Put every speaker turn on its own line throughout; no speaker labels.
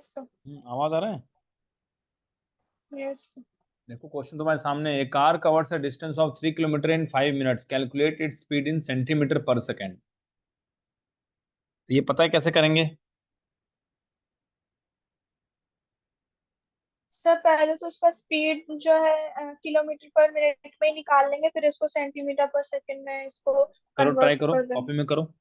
Yes sir.
आवाज आ रहा है।
यस।
देखो क्वेश्चन तुम्हारे सामने, a car covers a distance of 3 kilometre in 5 minutes, calculate its speed in centimetre per second. तो ये पता है कैसे करेंगे?
सर पहले तो उसका स्पीड जो है किलोमीटर पर मिनट में ही निकाल लेंगे, फिर इसको सेंटीमीटर पर सेकंड में इसको
करो,
कन्वर्ट
ट्राई करो,
कर देंगे।
कॉपी में करो।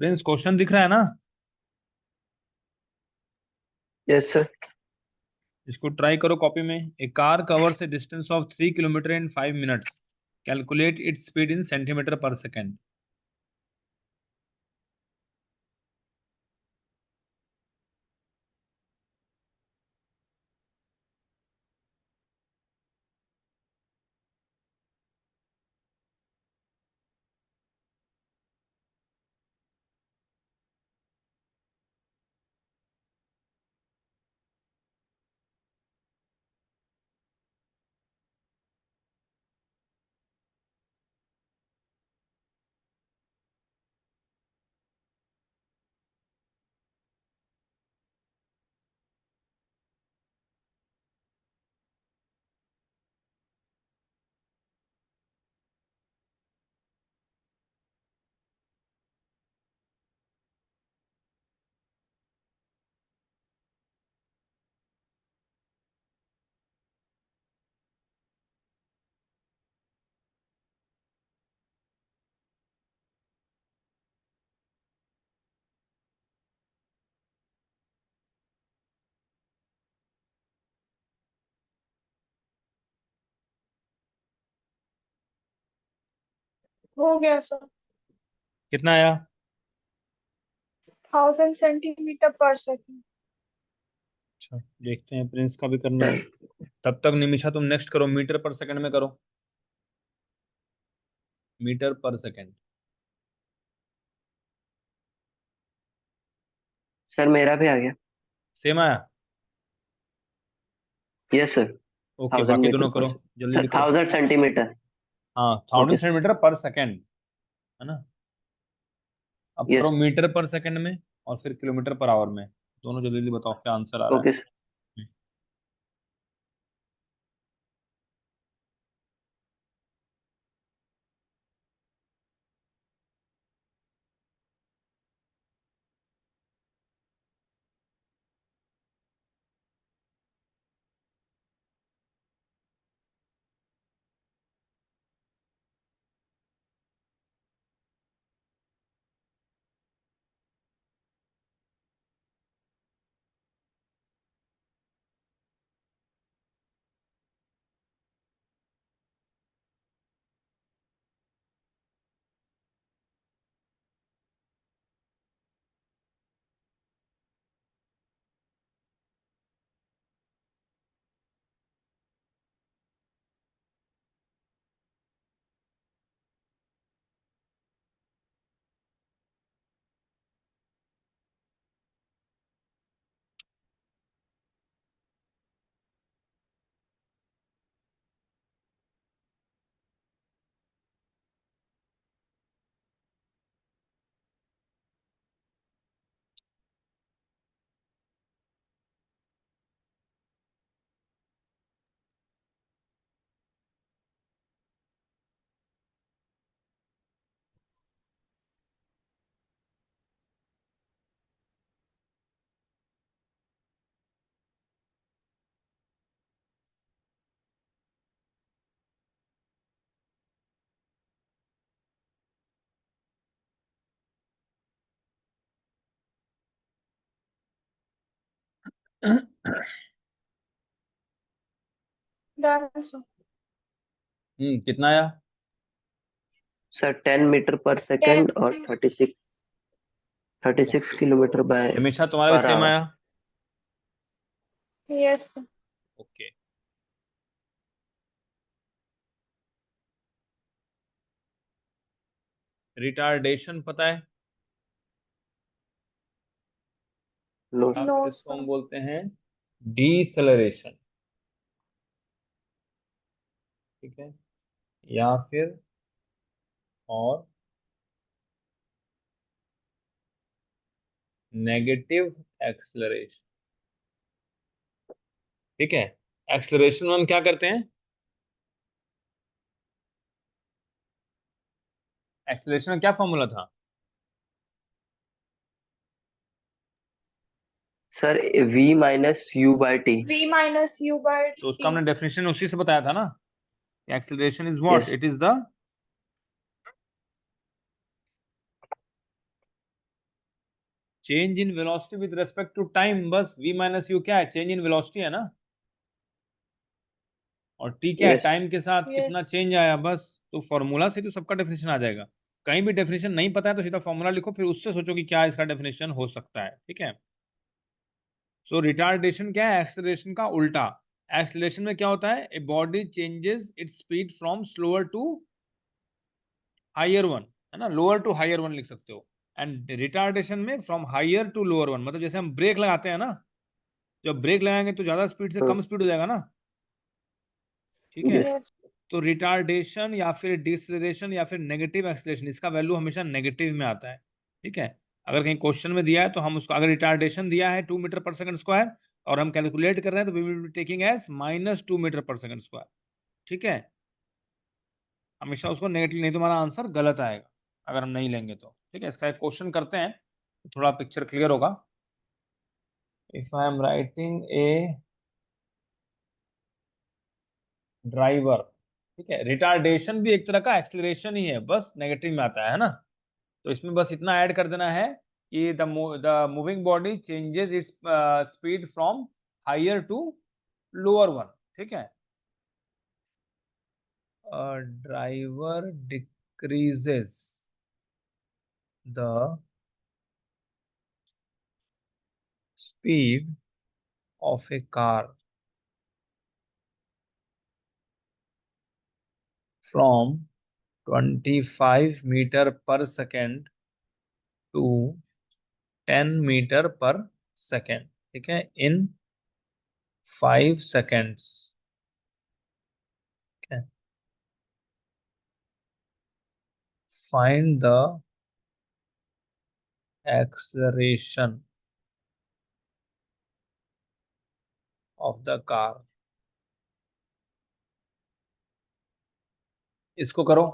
प्रिंस, क्वेश्चन दिख रहा है ना?
Yes sir.
इसको ट्राई करो कॉपी में। A car covers a distance of 3 kilometre in 5 minutes, calculate its speed in centimetre per second.
हो गया सर।
कितना आया?
1000 सेंटीमीटर पर सेकंड।
अच्छा, देखते हैं प्रिंस का भी करना है। तब तक निमिषा तुम नेक्स्ट करो, मीटर पर सेकंड में करो। Metre per second.
सर मेरा भी आ गया।
सेम आया?
Yes sir.
ओके,
1000
बाकी
मीटर
दोनों
पर
करो, जल्दी
सर
जल्दी करो।
1000 सेंटीमीटर।
हाँ,
ओके
1000 सेंटीमीटर पर सेकेंड, है ना? अब करो
यस।
मीटर पर सेकंड में, और फिर किलोमीटर पर आवर में। दोनों जल्दी जल्दी बताओ क्या आंसर आ रहा है।
Okay sir.
Done sir.
कितना आया?
सर 10 मीटर पर
10।
सेकेंड और 36 किलोमीटर बाय
हमेशा तुम्हारा भी
पर
सेम
आवर।
आया?
Yes sir.
ओके। रिटार्डेशन पता है?
नो
या
नो
फिर इसको हम
सर।
बोलते हैं डीसेलरेशन, ठीक है, या फिर और नेगेटिव एक्सलरेशन, ठीक है। एक्सलरेशन में हम क्या करते हैं? एक्सलरेशन का क्या फॉर्मूला था?
Sir, v-u/t।
v-u/t।
तो उसका हमने डेफिनेशन उसी से बताया था ना। Acceleration is what?
Yes
it is the change in velocity with respect to time. बस v माइनस यू क्या है? चेंज इन वेलोसिटी है ना। और t क्या है?
यस
टाइम के साथ कितना
यस।
चेंज आया, बस। तो फॉर्मूला से तो सबका डेफिनेशन आ जाएगा। कहीं भी डेफिनेशन नहीं पता है तो सीधा फॉर्मूला लिखो, फिर उससे सोचो कि क्या इसका डेफिनेशन हो सकता है, ठीक है। सो रिटार्डेशन क्या है? एक्सेलरेशन का उल्टा। एक्सेलरेशन में क्या होता है? A body changes its speed from slower to higher one, है ना, लोअर टू हायर वन लिख सकते हो। एंड रिटार्डेशन में from higher to lower one, मतलब जैसे हम ब्रेक लगाते हैं ना, जब ब्रेक लगाएंगे तो ज्यादा स्पीड से कम स्पीड हो जाएगा ना, ठीक है।
Yes
yes.
तो रिटार्डेशन या फिर डिसलेरेशन या फिर नेगेटिव एक्सेलरेशन, इसका वैल्यू हमेशा नेगेटिव में आता है, ठीक है। अगर कहीं क्वेश्चन में दिया है तो हम उसको, अगर रिटार्डेशन दिया है 2 मीटर पर सेकंड स्क्वायर और हम कैलकुलेट कर रहे हैं तो we will be taking as -2 metre per second square, ठीक है। हमेशा उसको नेगेटिव, नहीं तो हमारा आंसर गलत आएगा अगर हम नहीं लेंगे तो, ठीक है। इसका एक क्वेश्चन करते हैं तो थोड़ा पिक्चर क्लियर होगा। If I am writing a driver, ठीक है, रिटार्डेशन भी एक तरह का एक्सेलरेशन ही है, बस नेगेटिव में आता है ना। तो इसमें बस इतना ऐड कर देना है कि the moving body changes its speed from higher to lower one, ठीक है। Driver decreases the speed of a car from 25 meter per second to 10 meter per second, ठीक है, in 5 seconds, ठीक है। Find the acceleration of the car। इसको करो।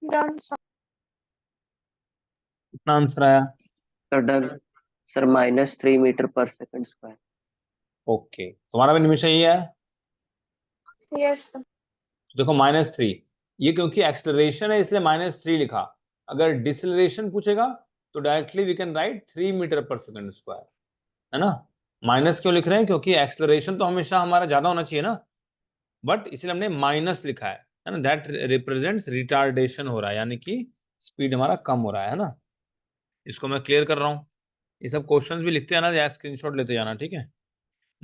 Done sir.
कितना answer आया?
Sir, done. Sir, -3 metre per second square.
Okay, तुम्हारा भी निमिषा यही है।
Yes sir.
देखो -3, ये क्योंकि एक्सलरेशन है इसलिए -3 लिखा। अगर डिसलरेशन पूछेगा तो directly we can write 3 metre per second square, है ना। माइनस क्यों लिख रहे हैं? क्योंकि एक्सलरेशन तो हमेशा हमारा ज्यादा होना चाहिए ना, बट इसलिए हमने माइनस लिखा है ना। दैट रिप्रेजेंट्स रिटार्डेशन हो रहा है, यानी कि स्पीड हमारा कम हो रहा है ना। इसको मैं क्लियर कर रहा हूँ। ये सब क्वेश्चंस भी लिखते जाना या स्क्रीनशॉट लेते जाना, ठीक है।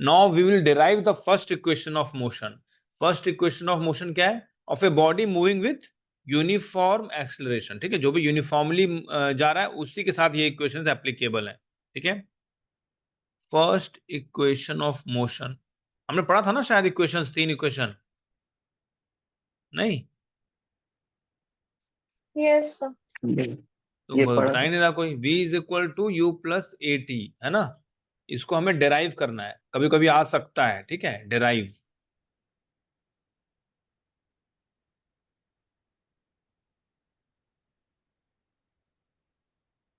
Now we will derive the first equation of motion. First equation of motion क्या है? Of a body moving with uniform acceleration, ठीक है। जो भी यूनिफॉर्मली जा रहा है उसी के साथ ये इक्वेशंस एप्लीकेबल है, ठीक है। फर्स्ट इक्वेशन ऑफ मोशन हमने पढ़ा था ना शायद, इक्वेशंस 3 इक्वेशन, नहीं?
Yes sir.
तो
ये पढ़ा
बता ही
था।
नहीं रहा कोई। v is equal to U plus A T, है ना। इसको हमें डिराइव करना है, कभी कभी आ सकता है, ठीक है, डिराइव।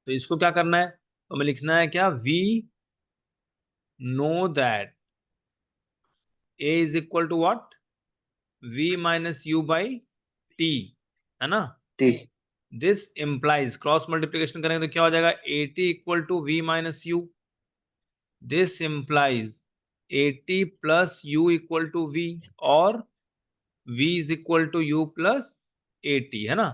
तो इसको क्या करना है? तो हमें लिखना है क्या? v know that a is equal to what? v minus U by t, है ना।
ठीक।
दिस इम्प्लाइज, क्रॉस मल्टीप्लीकेशन करेंगे तो क्या हो जाएगा? A T equal to V minus U. This implies A T plus U equal to V, और v is equal to U plus A T, है ना।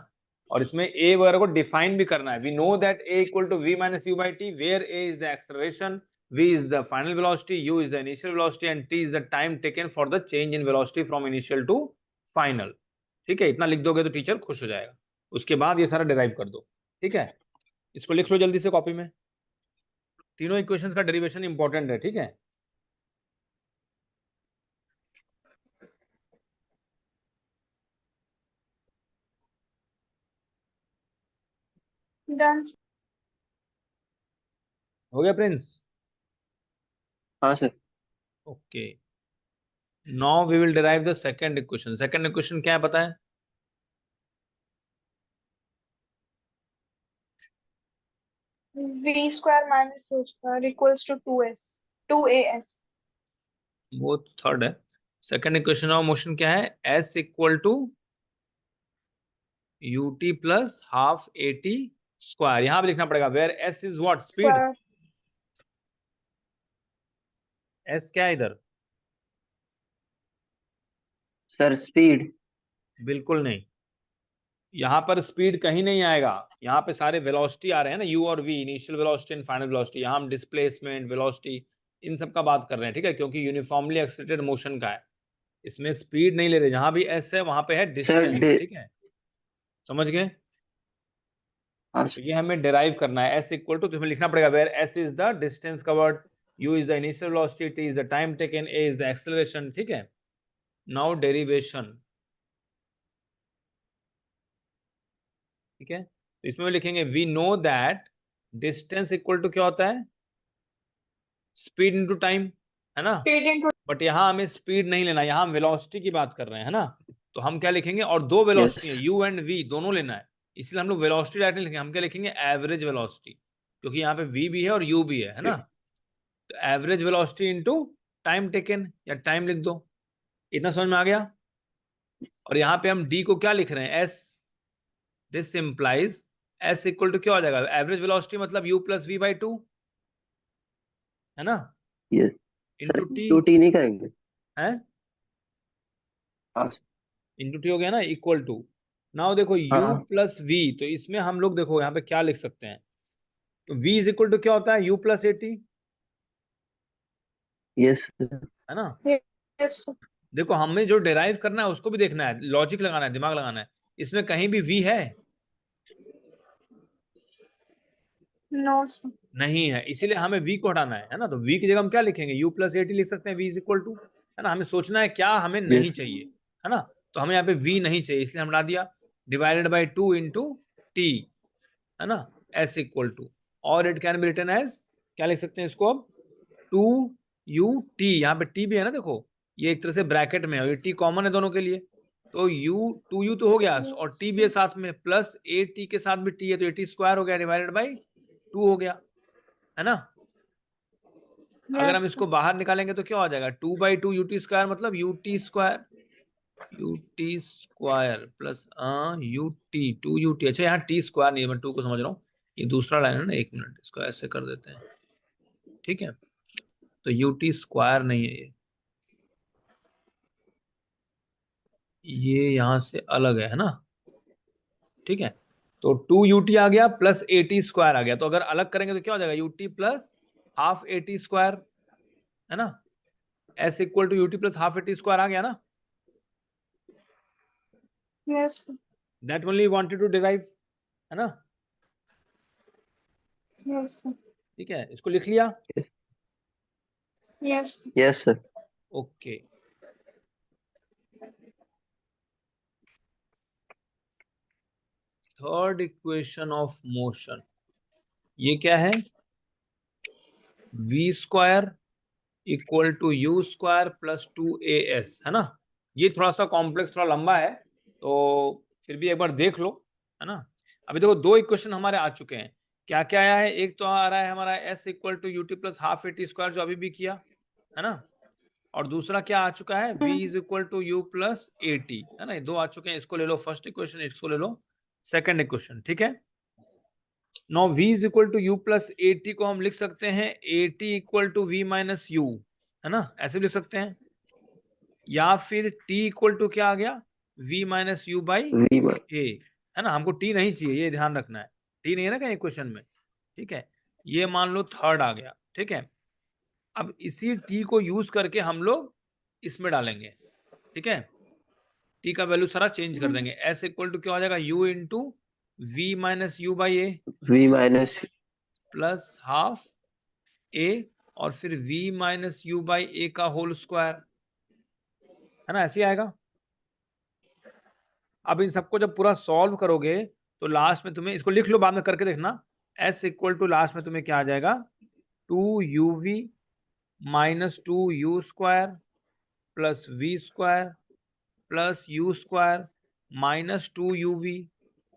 और इसमें a वगैरह को डिफाइन भी करना है। We know that a equal to v minus U by T, where a is the acceleration, v is the final velocity, u is the initial velocity and t is the time taken for the change in velocity from initial to final, ठीक है। इतना लिख दोगे तो teacher खुश हो जाएगा। उसके बाद ये सारा डिराइव कर दो, ठीक है। इसको लिख लो जल्दी से कॉपी में। तीनों इक्वेशंस का डेरिवेशन इंपॉर्टेंट है, ठीक है।
डन।
हो गया प्रिंस?
हाँ sir.
Okay, now we will derive the second equation. Second equation क्या है पता है?
v square minus u square equals to 2as।
वो थर्ड है। सेकंड इक्वेशन ऑफ मोशन क्या है? s equal to U T plus half A T square. यहां पे लिखना पड़ेगा where s is what? Speed.
Square.
s क्या है इधर?
Sir speed.
बिल्कुल नहीं, यहां पर स्पीड कहीं नहीं आएगा। यहाँ पे सारे वेलोसिटी आ रहे हैं ना, u और v, initial velocity and final velocity. यहाँ हम डिस्प्लेसमेंट, वेलोसिटी, इन सब का बात कर रहे हैं, ठीक है, क्योंकि यूनिफॉर्मली एक्सेलरेटेड मोशन का है। इसमें स्पीड नहीं ले रहे। जहां भी s है वहां पे है
सर
डिस्टेंस, ठीक है। समझ गए?
हाँ
तो
सर।
ये हमें डिराइव करना है। s इक्वल टू, तुम्हें लिखना पड़ेगा where s is the distance covered, u is the initial velocity, t is the time taken, a is the acceleration, ठीक है। नाउ डेरिवेशन, ठीक है। तो इसमें लिखेंगे we know that distance equal to क्या होता है? स्पीड इनटू टाइम, है ना।
Speed into.
बट यहाँ हमें स्पीड नहीं लेना, यहाँ हम वेलोसिटी की बात कर रहे हैं, है ना। तो हम क्या लिखेंगे? और दो
यस।
वेलोसिटी है, u एंड v दोनों लेना है, इसलिए हम लोग वेलोसिटी डायरेक्ट नहीं लिखेंगे। हम क्या लिखेंगे? एवरेज वेलोसिटी, क्योंकि यहाँ पे v भी है और u भी है ना। तो average velocity into time taken, या टाइम लिख दो। इतना समझ में आ गया? और यहाँ पे हम d को क्या लिख रहे हैं? s। This implies s equal to क्या हो जाएगा? एवरेज वेलोसिटी मतलब u प्लस v बाई 2, है ना,
yes. Sir
into T,
two T नहीं करेंगे?
है,
हाँ
इंटू टी हो गया ना, इक्वल टू। नाउ देखो
हाँ
u
हाँ।
प्लस v, तो इसमें हम लोग देखो यहाँ पे क्या लिख सकते हैं। तो v इज इक्वल टू क्या होता है? u plus A T,
yes.
है ना।
यस।
देखो हमें जो डिराइव करना है उसको भी देखना है, लॉजिक लगाना है, दिमाग लगाना है। इसमें कहीं भी v है?
No sir.
नहीं है, इसीलिए हमें v को हटाना है ना। तो v की जगह हम क्या लिखेंगे? u प्लस ए टी लिख सकते हैं, v इज इक्वल टू, है ना। हमें सोचना है क्या हमें नहीं
यस।
चाहिए, है ना। तो हमें यहाँ पे v नहीं चाहिए, इसलिए हम हटा दिया। डिवाइडेड बाई 2 इंटू टी, है ना, s इक्वल टू, और it can be written as, क्या लिख सकते हैं इसको अब? 2u t, यहाँ पे t भी है ना, देखो ये एक तरह से ब्रैकेट में है, ये t कॉमन है दोनों के लिए। तो u 2u तो हो गया, और t भी है साथ में, प्लस ए टी के साथ भी t है, तो ए टी स्क्वायर हो गया, डिवाइडेड बाई 2 हो गया, है ना। अगर हम
यस।
इसको बाहर निकालेंगे तो क्या हो जाएगा? 2 बाई 2 यू टी स्क्वायर मतलब U T square, UT square plus UT 2ut। अच्छा यहाँ टी स्क्वायर नहीं है, मैं 2 को समझ रहा हूँ, ये दूसरा लाइन है ना। 1 मिनट, इसको ऐसे कर देते हैं, ठीक है। तो यूटी स्क्वायर नहीं है ये यहां से अलग है ना, ठीक है। तो 2ut आ गया प्लस at स्क्वायर आ गया। तो अगर अलग करेंगे तो क्या हो जाएगा, ut plus half at square, है ना। s equal to ut plus half at square आ गया ना।
Yes.
That only wanted to derive, है ना।
Yes.
ठीक है, इसको लिख लिया।
Yes.
Yes sir.
Okay, third equation of motion, ये क्या है, v square equal to u square plus 2as, है ना। ये थोड़ा सा कॉम्प्लेक्स, थोड़ा लंबा है, तो फिर भी एक बार देख लो, है ना। अभी देखो 2 इक्वेशन हमारे आ चुके हैं। क्या क्या आया है, एक तो आ रहा है हमारा s equal to U T plus half A T square, जो अभी भी किया, है ना। और दूसरा क्या आ चुका है, v is equal to U plus A T, है ना। ये 2 आ चुके हैं, इसको ले लो फर्स्ट इक्वेशन, इसको ले लो सेकंड इक्वेशन, ठीक है। No v is equal to U plus A T को हम लिख सकते हैं A T equal to V minus U, है ना, ऐसे भी लिख सकते हैं। या फिर t इक्वल टू क्या आ गया, v minus U by
V
A, है ना। हमको t नहीं चाहिए, ये ध्यान रखना है, t नहीं है ना कहीं क्वेश्चन में, ठीक है। ये मान लो थर्ड आ गया, ठीक है। अब इसी t को यूज करके हम लोग इसमें डालेंगे, ठीक है। t का वैल्यू सारा चेंज कर देंगे। s इक्वल टू क्या हो जाएगा, u into V minus U by A
V minus
plus half a, और फिर v minus U by A का होल स्क्वायर, है ना, ऐसे ही आएगा। अब इन सबको जब पूरा सॉल्व करोगे तो लास्ट में तुम्हें, इसको लिख लो बाद में करके देखना, s इक्वल टू लास्ट में तुम्हें क्या आ जाएगा, 2uv minus 2u square plus v square plus u square minus 2uv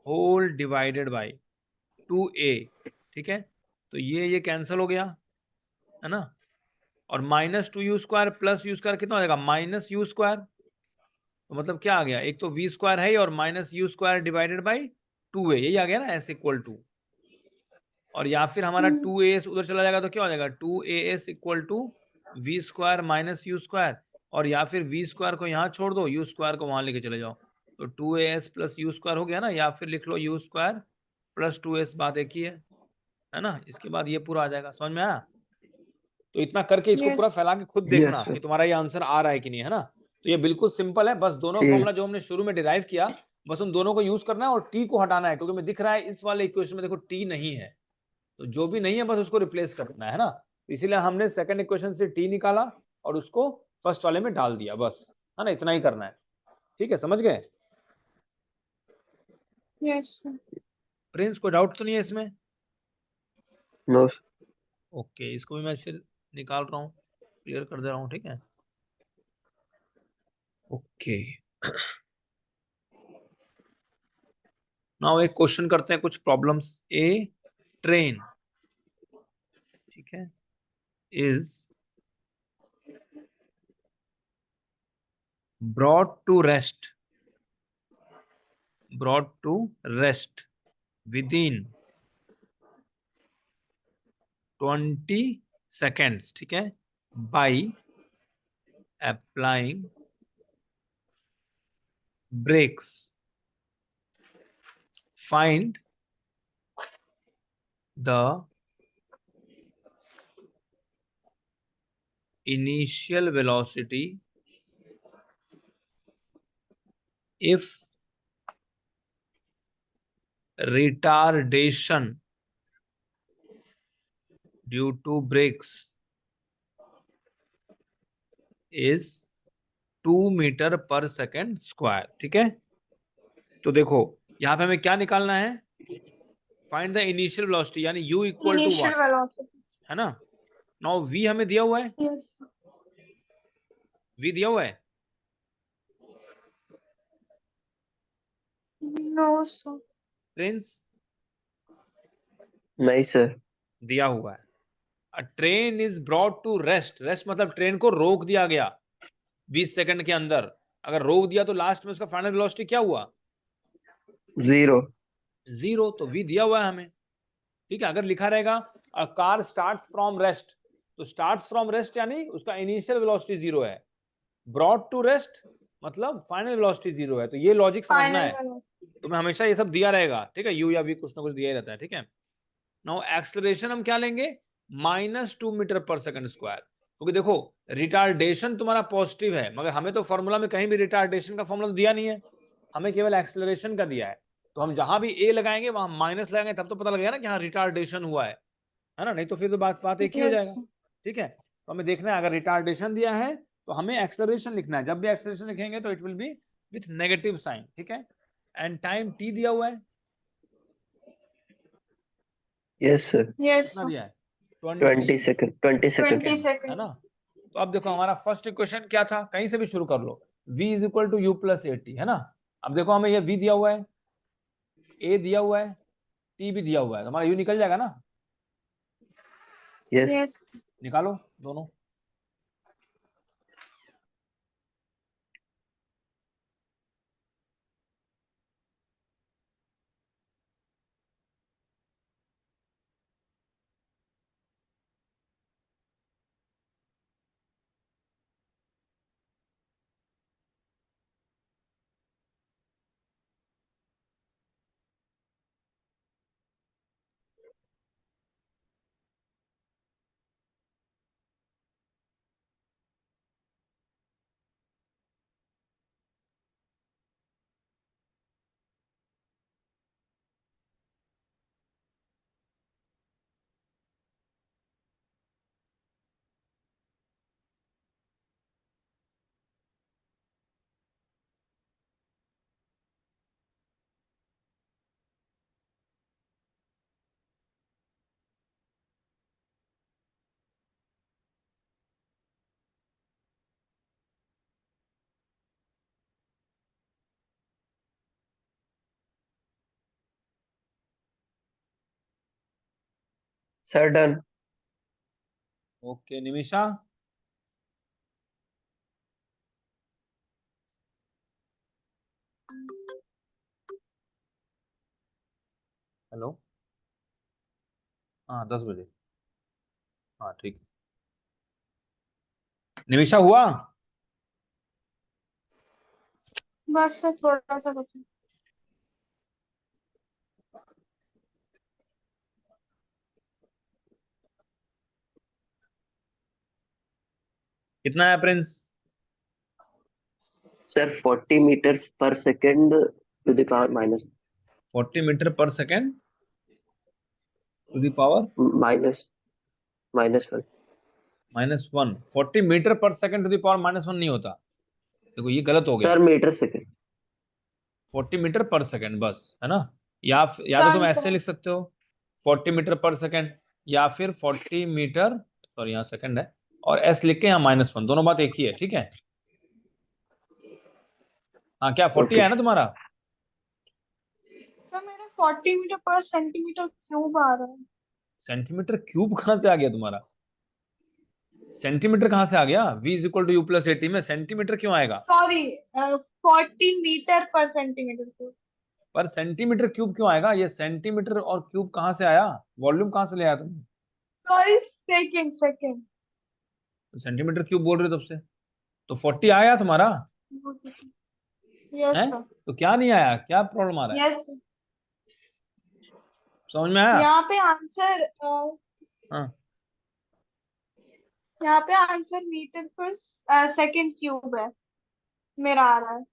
whole divided by 2a, ठीक है। तो ये कैंसिल हो गया, है ना। और minus 2u square plus u square कितना हो जाएगा, माइनस u स्क्वायर। तो मतलब क्या आ गया, एक तो v स्क्वायर है और minus u square divided by 2a, यही आ गया ना s इक्वल टू। और या फिर हमारा 2as उधर चला जाएगा तो क्या हो जाएगा, 2as equal to V square minus U square. और या फिर वी स्क्वायर को यहाँ छोड़ दो, यू स्क्वायर को वहां लेके चले जाओ, तो 2as प्लस यू स्क्वायर हो गया ना। या फिर लिख लो यू स्क्वायर प्लस 2s, बात एक ही है ना। इसके बाद ये पूरा आ जाएगा, समझ में आया। तो इतना करके इसको पूरा
Yes.
फैला के खुद
यस
देखना
सर।
कि तुम्हारा ये आंसर आ रहा है कि नहीं, है ना। तो ये बिल्कुल सिंपल है, बस दोनों फॉर्मूला जो हमने शुरू में डिराइव किया, बस उन दोनों को यूज करना है और टी को हटाना है, क्योंकि मैं दिख रहा है इस वाले इक्वेशन में देखो टी नहीं है, तो जो भी नहीं है बस उसको रिप्लेस करना है ना। इसीलिए हमने सेकंड इक्वेशन से टी निकाला और उसको फर्स्ट वाले में डाल दिया, बस, है ना, इतना ही करना है, ठीक है, समझ गए।
Yes.
प्रिंस, कोई डाउट तो नहीं है इसमें।
नो
ओके, इसको भी मैं फिर निकाल रहा हूँ, क्लियर कर दे रहा हूँ, ठीक है। ओके, नाउ एक क्वेश्चन करते हैं, कुछ प्रॉब्लम्स। ए ट्रेन, ठीक है, is brought to rest within 20 seconds, ठीक है, by applying brakes. Find the initial velocity if retardation due to brakes is 2 metre per second square, ठीक है। तो देखो यहां पे हमें क्या निकालना है, फाइंड द इनिशियल वेलोसिटी, यानी u equal to
Initial
what,
velocity.
है ना। नाउ v हमें दिया हुआ है,
Yes.
v दिया हुआ है,
No, sir.
प्रिंस,
नहीं सर।
दिया हुआ है। A train is brought to rest, rest मतलब ट्रेन को रोक दिया गया 20 सेकंड के अंदर, अगर रोक दिया तो लास्ट में उसका फाइनल वेलोसिटी क्या हुआ?
0.
0, तो v दिया हुआ है हमें, ठीक है। अगर लिखा रहेगा a car starts from rest, तो स्टार्ट्स फ्रॉम रेस्ट यानी उसका इनिशियल वेलोसिटी 0 है, ब्रॉट टू रेस्ट मतलब फाइनल वेलोसिटी 0 है। तो ये लॉजिक समझना है,
फाइनल
तो मैं हमेशा ये सब दिया रहेगा, ठीक है, u या v कुछ ना कुछ दिया ही रहता है, ठीक है। नाउ एक्सेलरेशन हम क्या लेंगे? -2 मीटर पर सेकंड स्क्वायर, क्योंकि देखो रिटार्डेशन तुम्हारा पॉजिटिव है, मगर हमें तो फॉर्मूला में कहीं भी रिटार्डेशन का फॉर्मूला तो दिया नहीं है, हमें केवल एक्सेलरेशन का दिया है। तो हम जहां भी a लगाएंगे वहां माइनस लगाएंगे, तब तो पता लगेगा ना कि हाँ रिटार्डेशन हुआ है ना, नहीं तो फिर तो बात एक ही हो
यस
जाएगा, ठीक है। तो हमें देखना है, अगर रिटार्डेशन दिया है तो हमें एक्सेलरेशन लिखना है, जब भी एक्सेलरेशन लिखेंगे तो it will be with negative sign, ठीक है। एंड टाइम t दिया हुआ है,
Yes, sir.
यस
कितना दिया है?
20 seconds. 20 seconds.
20
सेकेंड्स, है ना।
सेकंड।
तो अब देखो हमारा फर्स्ट इक्वेशन क्या था, कहीं से भी शुरू कर लो, v is equal to U plus A T, है ना। अब देखो हमें ये v दिया हुआ है, a दिया हुआ है, t भी दिया हुआ है, तो हमारा u निकल जाएगा ना।
Yes.
यस
निकालो दोनों।
Sir, done.
Okay Nimisha. Hello, हाँ 10 बजे, हाँ ठीक। निमिषा हुआ?
बस थोड़ा सा बचा।
कितना है Prince?
Sir, 40 meters per second to the power minus
40 metre per second to the power
minus minus 1.
-1। 40 metre per second to the power -1 नहीं होता, देखो ये गलत हो गया।
Sir, meter second.
40 metre per second बस, है ना। या तो तुम ऐसे
आंसर
लिख सकते हो 40 मीटर पर सेकेंड, या फिर 40 मीटर, सॉरी यहाँ सेकेंड है, और एस लिख के यहाँ -1, दोनों बात एक ही है, ठीक है। हाँ क्या 40
Okay.
है ना तुम्हारा?
तो मेरा 40 मीटर पर सेंटीमीटर क्यूब आ रहा है।
सेंटीमीटर क्यूब कहाँ से आ गया तुम्हारा? सेंटीमीटर कहाँ से आ गया? v is equal to U plus A T में सेंटीमीटर क्यों आएगा?
Sorry 40 metre per centimetre cube.
Per centimetre cube क्यों आएगा? ये सेंटीमीटर और क्यूब कहाँ से आया? वॉल्यूम कहाँ से ले आया तुम?
Sorry second second.
Centimetre cube बोल रहे हो तब से, तो 40 आया तुम्हारा
यस
है,
सर।
तो क्या नहीं आया, क्या प्रॉब्लम आ रहा है,
यस
समझ में आया?
यहाँ पे आंसर
हाँ
यहाँ पे answer metre per second cube है मेरा आ रहा है।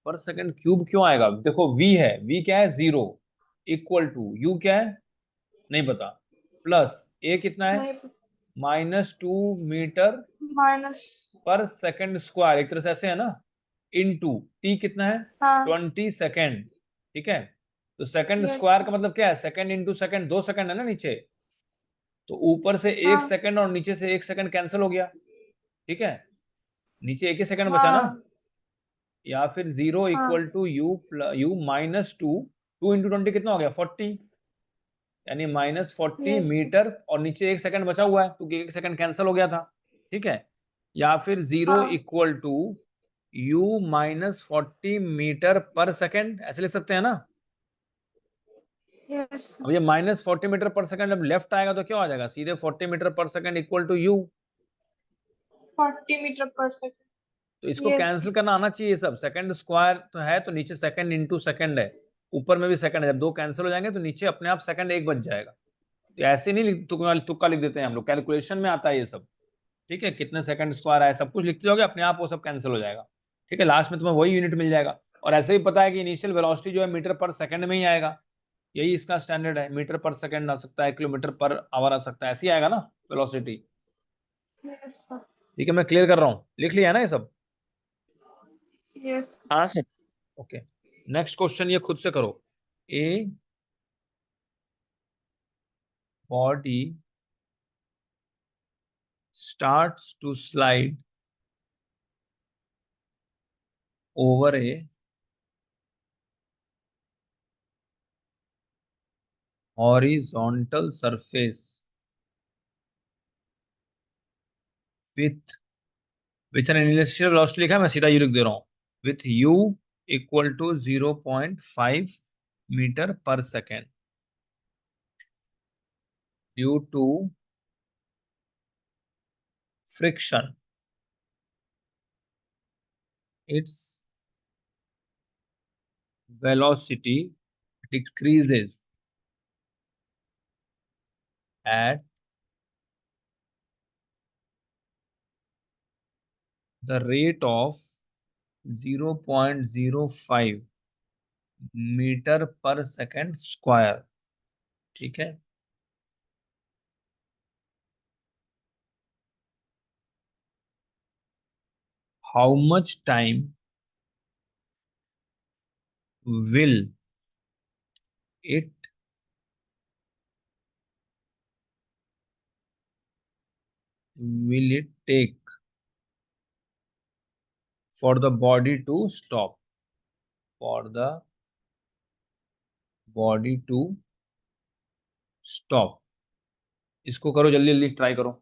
पर सेकंड क्यूब क्यों आएगा? देखो v है, v क्या है 0, इक्वल टू u क्या है नहीं पता, प्लस a कितना है
नहीं
-2 मीटर
माइनस।
पर सेकंड स्क्वायर, एक तरह से ऐसे है ना, इनटू t कितना है
हाँ
20 सेकेंड, ठीक है। तो सेकंड
यस
स्क्वायर का मतलब क्या है? सेकंड इंटू सेकंड, 2 सेकंड है ना नीचे, तो ऊपर से 1
हाँ
सेकंड और नीचे से 1 सेकंड कैंसिल हो गया, ठीक है। नीचे एक ही सेकंड बचा ना,
हाँ
या फिर 0
हाँ
इक्वल टू यू -2, 2 इंटू 20 कितना हो गया 40, यानी -40
यस
मीटर, और नीचे 1 सेकंड बचा हुआ है क्योंकि 1 सेकंड कैंसिल हो गया था, ठीक है। या फिर 0
हाँ
equal to u minus 40 metre per second, ऐसे लिख सकते हैं ना।
यस
अब ये माइनस 40 मीटर पर सेकेंड जब लेफ्ट आएगा तो क्या हो जाएगा, सीधे 40 metre per second equal to u।
40 metre per second.
तो इसको
यस
कैंसिल करना आना चाहिए सब, सेकंड स्क्वायर तो है तो नीचे सेकंड इंटू सेकंड है, ऊपर में भी सेकंड है, जब दो कैंसिल हो जाएंगे तो नीचे अपने आप सेकंड एक बच जाएगा। तो ऐसे नहीं तुक्का लिख देते हैं हम लोग, कैलकुलेशन में आता है ये सब, ठीक है। कितने सेकंड स्क्वायर आए सब कुछ लिखते जाओगे, अपने आप वो सब कैंसिल हो जाएगा, ठीक है। लास्ट में तुम्हें वही यूनिट मिल जाएगा। और ऐसे ही पता है कि इनिशियल वेलोसिटी जो है मीटर पर सेकंड में ही आएगा, यही इसका स्टैंडर्ड है, मीटर पर सेकंड आ सकता है, किलोमीटर पर आवर आ सकता है, ऐसे ही आएगा ना वेलोसिटी।
Yes sir.
ठीक है, मैं क्लियर कर रहा हूँ, लिख लिया ना ये सब।
यस
हाँ सर।
ओके, नेक्स्ट क्वेश्चन ये खुद से करो। A body starts to slide over a horizontal surface with an initial velocity, लिखा है, मैं सीधा u लिख दे रहा हूँ, with u equal to 0.5 meter per second due to friction. Its velocity decreases at the rate of 0.05 metre per second square, ठीक है। How much time will it take for the body to stop? For the body to stop. इसको करो, जल्दी जल्दी try करो।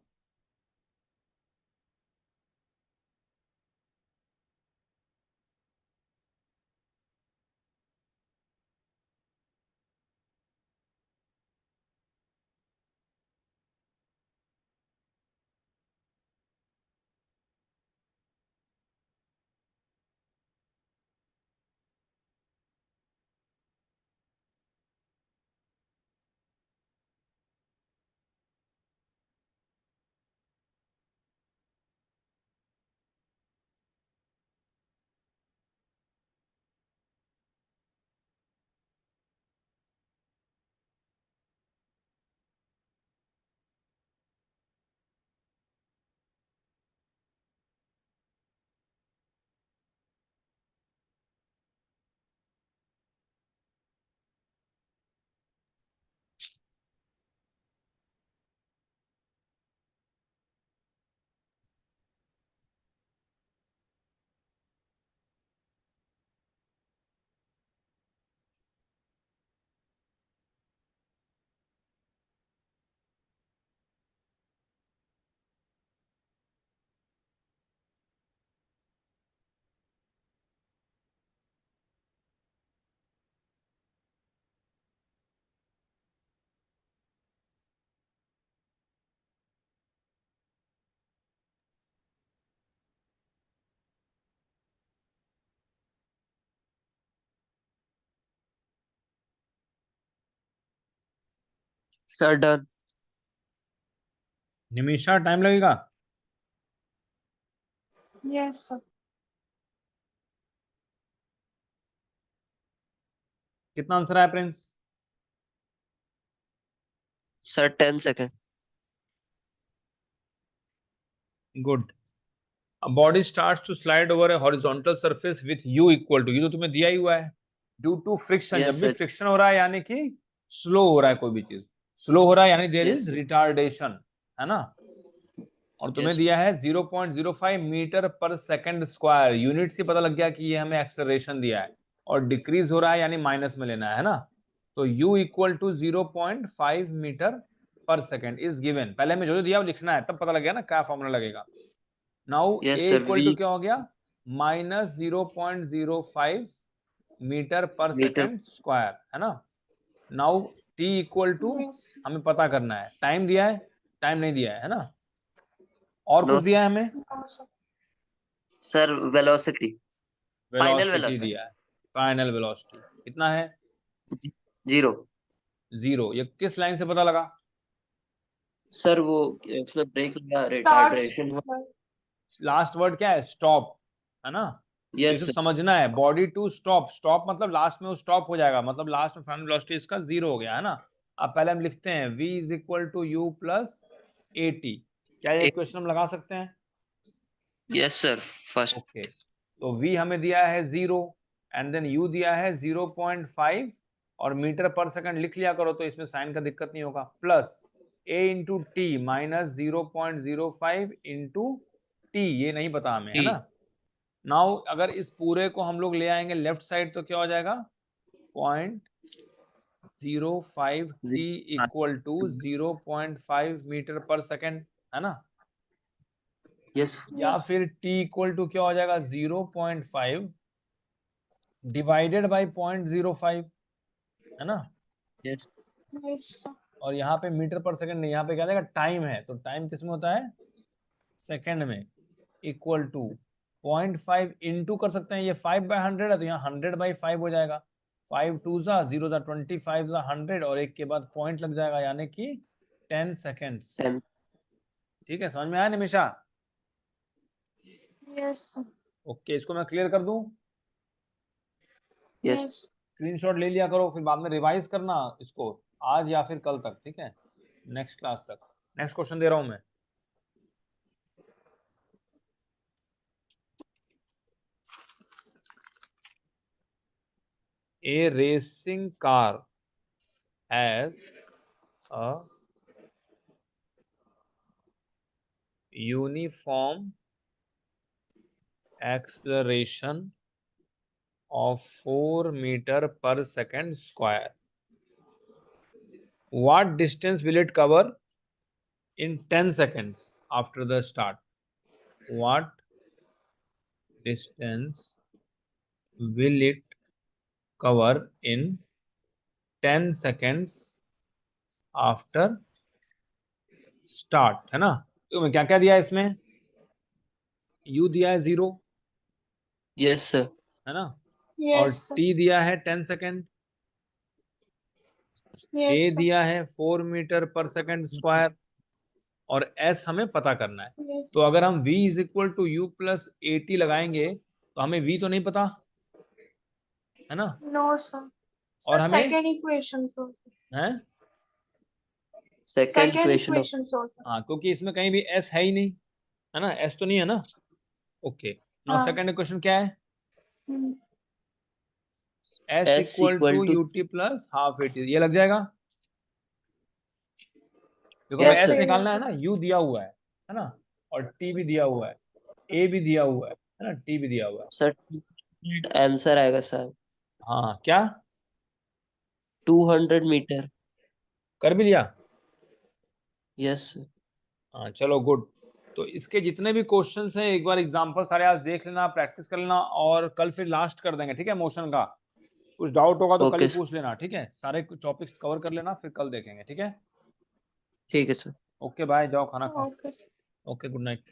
Sir done.
Nimisha time लगेगा।
Yes sir.
कितना answer आया Prince?
Sir 10 second.
Good. A body starts to slide over a horizontal surface with u equal to, ये तो तुम्हें दिया ही हुआ है, ड्यू टू फ्रिक्शन। जब
यस
भी
सर।
फ्रिक्शन हो रहा है यानी कि स्लो हो रहा है, कोई भी चीज स्लो हो रहा है यानी there
yes
is
sir.
Retardation, है ना। और तुम्हें
यस।
दिया है 0.05 metre per second square, unit से पता लग गया कि ये हमें एक्सेलरेशन दिया है, और डिक्रीज हो रहा है यानी माइनस में लेना है ना। तो u equal to 0.5 metre per second is given. पहले में जो दिया वो लिखना है, तब पता लग गया ना क्या फॉर्मूला लगेगा। Now
yes
a
sir.
Equal
V
to क्या हो गया, minus 0.05 metre per
metre
second square, है ना। Now t equal to
Yes.
हमें पता करना है, टाइम दिया है, टाइम नहीं दिया है ना, और
नो
कुछ दिया है हमें,
No, sir.
Sir, velocity, final
velocity
velocity
दिया है, फाइनल वेलोसिटी कितना है,
0।
0। ये किस लाइन से पता लगा,
सर वो उसमें ब्रेक लगा,
Starts.
रिटार्डेशन हुआ।
लास्ट वर्ड क्या है, स्टॉप, है ना। तो ये
यस
सिर्फ
सर।
समझना है, बॉडी टू स्टॉप, स्टॉप मतलब लास्ट में वो स्टॉप हो जाएगा, मतलब लास्ट में फाइनल वेलोसिटी इसका 0 हो गया, है ना। अब पहले हम लिखते हैं v is equal to U plus A T, क्या ये इक्वेशन हम लगा सकते हैं,
यस सर, फर्स्ट।
ओके। तो v हमें दिया है 0 एंड देन u दिया है 0.5 और मीटर पर सेकंड लिख लिया करो, तो इसमें साइन का दिक्कत नहीं होगा, plus a into T minus 0.05 into T, ये नहीं पता हमें, है ना। नाउ अगर इस पूरे को हम लोग ले आएंगे लेफ्ट साइड तो क्या हो जाएगा, 0.05 t equal to 0.5 metre per second, है ना।
यस
या
Yes.
फिर t इक्वल टू क्या हो जाएगा, 0.5 डिवाइडेड बाई 0.05, है ना।
Yes
Yes, sir.
और यहाँ पे मीटर पर सेकंड नहीं, यहाँ पे क्या जाएगा, टाइम है, तो टाइम किस में होता है, सेकंड में, इक्वल टू 0.5 इंटू कर सकते हैं, ये 5/100 है तो यहाँ 100/5 हो जाएगा, 5 2 ज़ा 0 ज़ा 25 ज़ा 100 और एक के बाद पॉइंट लग जाएगा, यानी कि 10 सेकेंड्स।
10।
ठीक है, समझ में आया निमिषा,
Yes, sir.
ओके। इसको मैं क्लियर कर दूं,
यस
Yes.
स्क्रीनशॉट ले लिया करो, फिर बाद में रिवाइज करना इसको, आज या फिर कल तक, ठीक है, नेक्स्ट क्लास तक। नेक्स्ट क्वेश्चन दे रहा हूं मैं, A racing car has a uniform acceleration of 4 meter per second square. What distance will it cover in 10 seconds after the start? What distance will it cover in 10 seconds after start, है ना। तो क्या क्या दिया है इसमें, u दिया है 0,
यस सर।
है ना, और
Yes, sir.
t दिया है 10 सेकेंड,
Yes,
a
sir.
दिया है 4 मीटर पर सेकेंड स्क्वायर और s हमें पता करना है।
Yes.
तो अगर हम v is equal to U plus A T लगाएंगे तो हमें v तो नहीं पता, है ना,
No, sir.
और
Sir,
हमें
second equation also.
है,
second
Second
equation of,
equation also.
हाँ क्योंकि इसमें कहीं भी s है ही नहीं, है ना, s तो नहीं है ना, ओके। नाउ
हाँ.
सेकंड इक्वेशन क्या है,
Hmm.
s
S
equal
equal
to
to,
U T plus half A T, ये लग जाएगा। देखो हमें
Yes,
yes
s
sir.
sir.
निकालना है ना, u दिया हुआ है ना, और t भी दिया हुआ है, a भी दिया हुआ है ना, t भी दिया हुआ है,
सर आंसर आएगा सर,
हाँ क्या
200 मीटर।
कर भी दिया,
यस सर।
हाँ चलो गुड। तो इसके जितने भी क्वेश्चंस हैं एक बार एग्जांपल सारे आज देख लेना, प्रैक्टिस कर लेना, और कल फिर लास्ट कर देंगे, ठीक है, मोशन का। कुछ डाउट होगा तो कल ही
ओके सर,
पूछ लेना, ठीक है, सारे टॉपिक्स कवर कर लेना, फिर कल देखेंगे, ठीक है।
ठीक है सर।
ओके बाय, जाओ खाना खाओ,
Okay, sir.
Okay good night.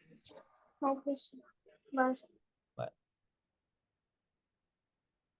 Okay, sir. Bye.